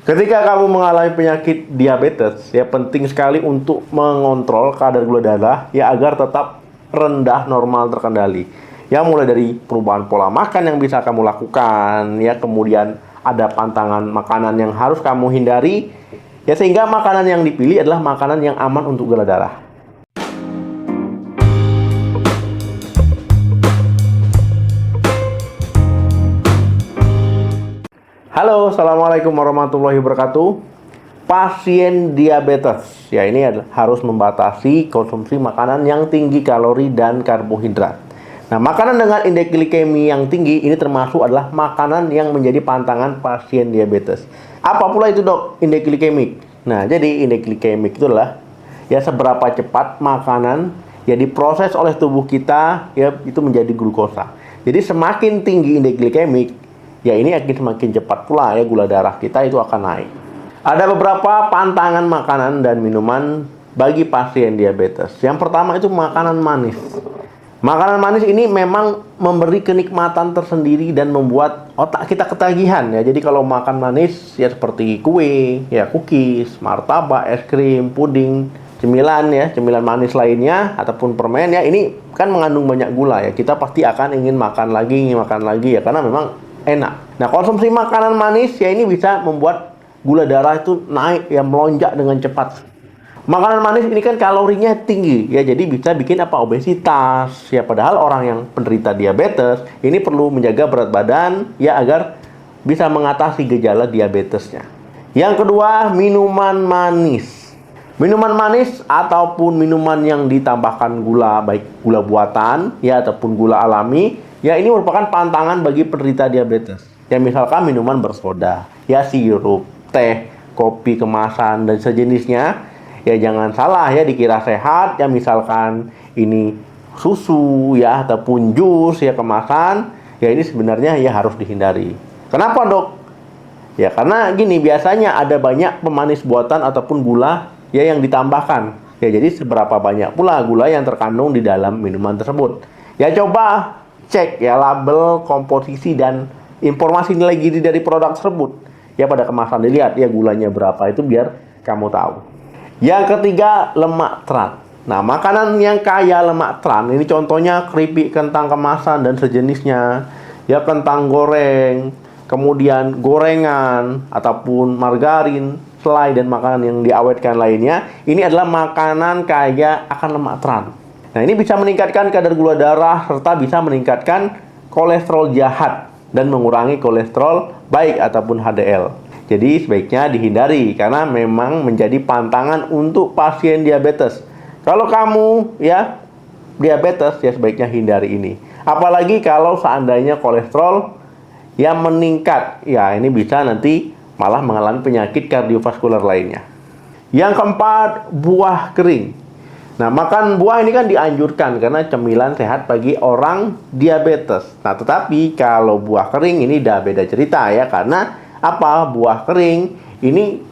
Ketika kamu mengalami penyakit diabetes, ya penting sekali untuk mengontrol kadar gula darah ya agar tetap rendah normal terkendali. Ya mulai dari perubahan pola makan yang bisa kamu lakukan, ya kemudian ada pantangan makanan yang harus kamu hindari, ya sehingga makanan yang dipilih adalah makanan yang aman untuk gula darah. Halo, assalamualaikum warahmatullahi wabarakatuh. Pasien diabetes, ya ini harus membatasi konsumsi makanan yang tinggi kalori dan karbohidrat. Nah, makanan dengan indeks glikemi yang tinggi ini termasuk adalah makanan yang menjadi pantangan pasien diabetes. Apa pula itu dok, indeks glikemik? Nah, jadi indeks glikemik itu adalah ya seberapa cepat makanan ya diproses oleh tubuh kita ya itu menjadi glukosa. Jadi semakin tinggi indeks glikemik, ya ini akan semakin cepat pula ya gula darah kita itu akan naik. Ada beberapa pantangan makanan dan minuman bagi pasien diabetes. Yang pertama itu makanan manis. Makanan manis ini memang memberi kenikmatan tersendiri dan membuat otak kita ketagihan ya. Jadi kalau makan manis ya seperti kue, ya cookies, martabak, es krim, puding, cemilan manis lainnya ataupun permen ya ini kan mengandung banyak gula ya. Kita pasti akan ingin makan lagi ya karena memang enak. Nah, konsumsi makanan manis ya ini bisa membuat gula darah itu naik ya melonjak dengan cepat. Makanan manis ini kan kalorinya tinggi ya, jadi bisa bikin obesitas ya. Padahal orang yang penderita diabetes ini perlu menjaga berat badan ya agar bisa mengatasi gejala diabetesnya. Yang kedua, minuman manis. Minuman manis ataupun minuman yang ditambahkan gula, baik gula buatan ya ataupun gula alami, ya ini merupakan pantangan bagi penderita diabetes. Ya misalkan minuman bersoda, ya sirup, teh, kopi kemasan dan sejenisnya. Ya jangan salah ya dikira sehat, ya misalkan ini susu ya ataupun jus ya kemasan, ya ini sebenarnya ya harus dihindari. Kenapa dok? Ya karena gini, biasanya ada banyak pemanis buatan ataupun gula ya yang ditambahkan. Ya jadi seberapa banyak pula gula yang terkandung di dalam minuman tersebut. Ya coba cek ya label, komposisi dan informasi nilai gizi dari produk tersebut. Ya pada kemasan dilihat ya gulanya berapa itu biar kamu tahu. Yang ketiga, lemak trans. Nah, makanan yang kaya lemak trans ini contohnya keripik kentang kemasan dan sejenisnya. Ya kentang goreng, kemudian gorengan ataupun margarin, selai dan makanan yang diawetkan lainnya. Ini adalah makanan kaya akan lemak trans. Nah, ini bisa meningkatkan kadar gula darah serta bisa meningkatkan kolesterol jahat dan mengurangi kolesterol baik ataupun HDL. Jadi sebaiknya dihindari karena memang menjadi pantangan untuk pasien diabetes. Kalau kamu ya diabetes ya sebaiknya hindari ini. Apalagi kalau seandainya kolesterol yang meningkat, ya ini bisa nanti malah mengalami penyakit kardiovaskular lainnya. Yang keempat, buah kering. Nah, makan buah ini kan dianjurkan karena cemilan sehat bagi orang diabetes. Nah, tetapi kalau buah kering ini udah beda cerita ya, karena apa? Buah kering ini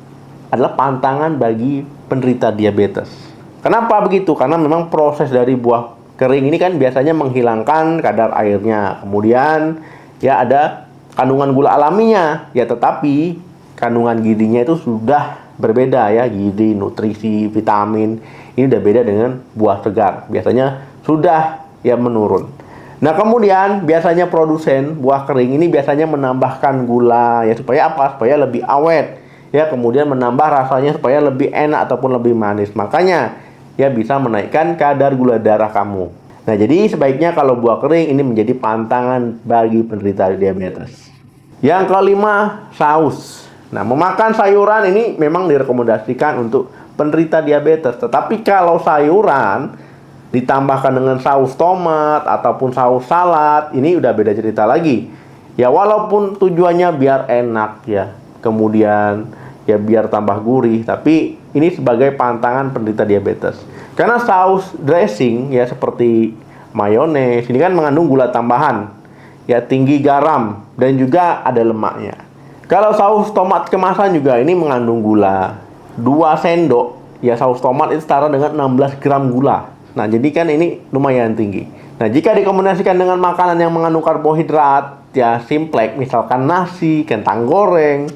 adalah pantangan bagi penderita diabetes. Kenapa begitu? Karena memang proses dari buah kering ini kan biasanya menghilangkan kadar airnya. Kemudian ya ada kandungan gula alaminya. Ya tetapi kandungan gizinya itu sudah berbeda ya. Gizi, nutrisi, vitamin ini udah beda dengan buah segar. Biasanya sudah ya menurun. Nah kemudian biasanya produsen buah kering ini biasanya menambahkan gula ya supaya apa? Supaya lebih awet ya, kemudian menambah rasanya supaya lebih enak ataupun lebih manis. Makanya ya bisa menaikkan kadar gula darah kamu. Nah jadi sebaiknya kalau buah kering ini menjadi pantangan bagi penderita diabetes. Yang kelima, saus. Nah memakan sayuran ini memang direkomendasikan untuk penderita diabetes. Tetapi kalau sayuran ditambahkan dengan saus tomat ataupun saus salad, ini udah beda cerita lagi. Ya walaupun tujuannya biar enak ya, kemudian ya biar tambah gurih, tapi ini sebagai pantangan penderita diabetes. Karena saus dressing ya seperti mayones ini kan mengandung gula tambahan, ya tinggi garam dan juga ada lemaknya. Kalau saus tomat kemasan juga ini mengandung gula 2 sendok, ya saus tomat itu setara dengan 16 gram gula. Nah, jadi kan ini lumayan tinggi. Nah, jika dikombinasikan dengan makanan yang mengandung karbohidrat, ya simplek, misalkan nasi, kentang goreng,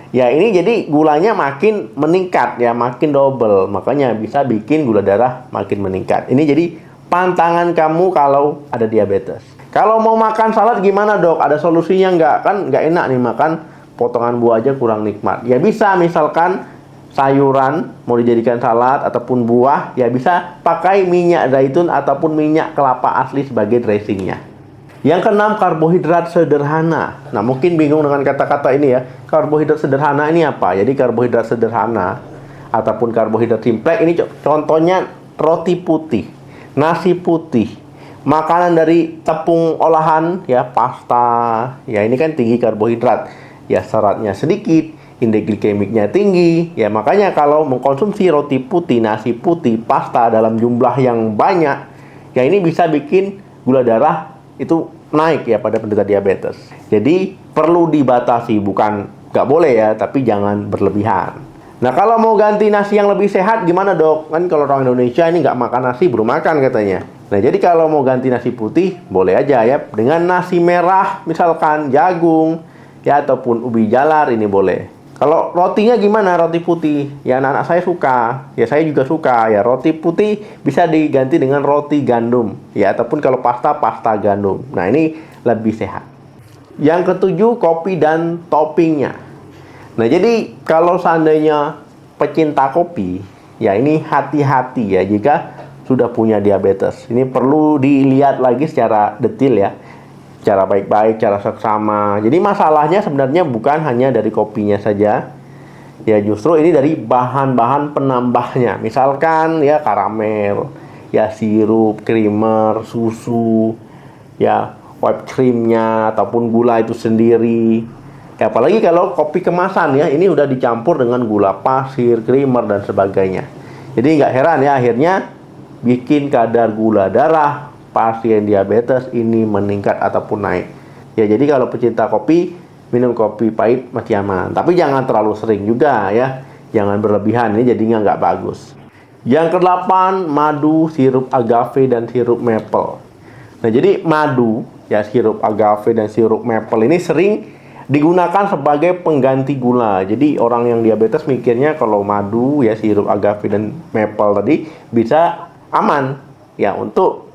Ya ini jadi gulanya makin meningkat ya, makin double. Makanya bisa bikin gula darah makin meningkat. Ini jadi pantangan kamu kalau ada diabetes. Kalau mau makan salad gimana dok? Ada solusinya nggak? Kan nggak enak nih makan potongan buah aja kurang nikmat. Ya bisa misalkan sayuran mau dijadikan salad ataupun buah, ya bisa pakai minyak zaitun ataupun minyak kelapa asli sebagai dressingnya. Yang keenam, karbohidrat sederhana. Nah, mungkin bingung dengan kata-kata ini ya. Karbohidrat sederhana ini apa? Jadi karbohidrat sederhana ataupun karbohidrat simplek ini contohnya roti putih, nasi putih, makanan dari tepung olahan ya, pasta. Ya ini kan tinggi karbohidrat. Ya seratnya sedikit, indeks glikemiknya tinggi. Ya makanya kalau mengkonsumsi roti putih, nasi putih, pasta dalam jumlah yang banyak, ya ini bisa bikin gula darah itu naik ya pada penderita diabetes. Jadi perlu dibatasi, bukan nggak boleh ya, tapi jangan berlebihan. Nah kalau mau ganti nasi yang lebih sehat gimana dok? Kan kalau orang Indonesia ini nggak makan nasi, baru makan katanya. Nah jadi kalau mau ganti nasi putih boleh aja ya, dengan nasi merah misalkan jagung ya ataupun ubi jalar ini boleh. Kalau rotinya gimana? Roti putih. Ya anak-anak saya suka. Ya saya juga suka. Ya roti putih bisa diganti dengan roti gandum. Ya ataupun kalau pasta, pasta gandum. Nah ini lebih sehat. Yang ketujuh, kopi dan toppingnya. Nah jadi kalau seandainya pecinta kopi, ya ini hati-hati ya jika sudah punya diabetes. Ini perlu dilihat lagi secara detail ya. Cara baik-baik, cara seksama. Jadi masalahnya sebenarnya bukan hanya dari kopinya saja. Ya justru ini dari bahan-bahan penambahnya. Misalkan ya karamel, ya sirup, creamer, susu, ya whipped creamnya ataupun gula itu sendiri. Ya, apalagi kalau kopi kemasan ya, ini udah dicampur dengan gula pasir, creamer dan sebagainya. Jadi nggak heran ya akhirnya bikin kadar gula darah pasien diabetes ini meningkat ataupun naik. Ya jadi kalau pecinta kopi, minum kopi pahit masih aman. Tapi jangan terlalu sering juga ya. Jangan berlebihan, ini jadinya nggak bagus. Yang kedelapan, madu, sirup agave dan sirup maple. Nah jadi madu, ya sirup agave dan sirup maple ini sering digunakan sebagai pengganti gula. Jadi orang yang diabetes mikirnya kalau madu, ya sirup agave dan maple tadi bisa aman ya untuk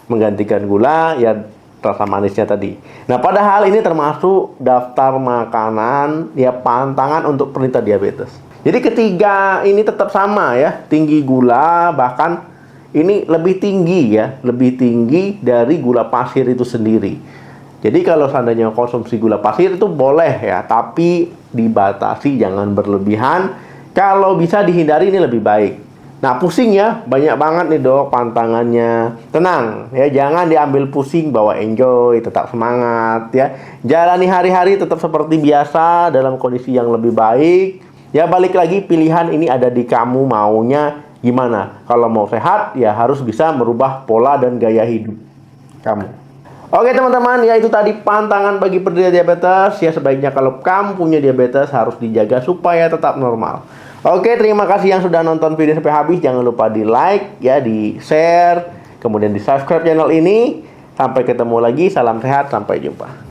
menggantikan gula ya rasa manisnya tadi. Nah padahal ini termasuk daftar makanan ya pantangan untuk penderita diabetes. Jadi ketiga ini tetap sama ya, tinggi gula, bahkan ini lebih tinggi ya, lebih tinggi dari gula pasir itu sendiri. Jadi kalau seandainya konsumsi gula pasir itu boleh ya, tapi dibatasi, jangan berlebihan. Kalau bisa dihindari ini lebih baik. Nah pusing ya, banyak banget nih dok pantangannya. Tenang ya, jangan diambil pusing, bawa enjoy, tetap semangat ya. Jalani hari-hari tetap seperti biasa dalam kondisi yang lebih baik. Ya balik lagi, pilihan ini ada di kamu maunya gimana. Kalau mau sehat ya harus bisa merubah pola dan gaya hidup kamu. Oke teman-teman, ya itu tadi pantangan bagi penderita diabetes. Ya sebaiknya kalau kamu punya diabetes harus dijaga supaya tetap normal. Oke, terima kasih yang sudah nonton video sampai habis. Jangan lupa di like, ya, di share, kemudian di subscribe channel ini. Sampai ketemu lagi, salam sehat, sampai jumpa.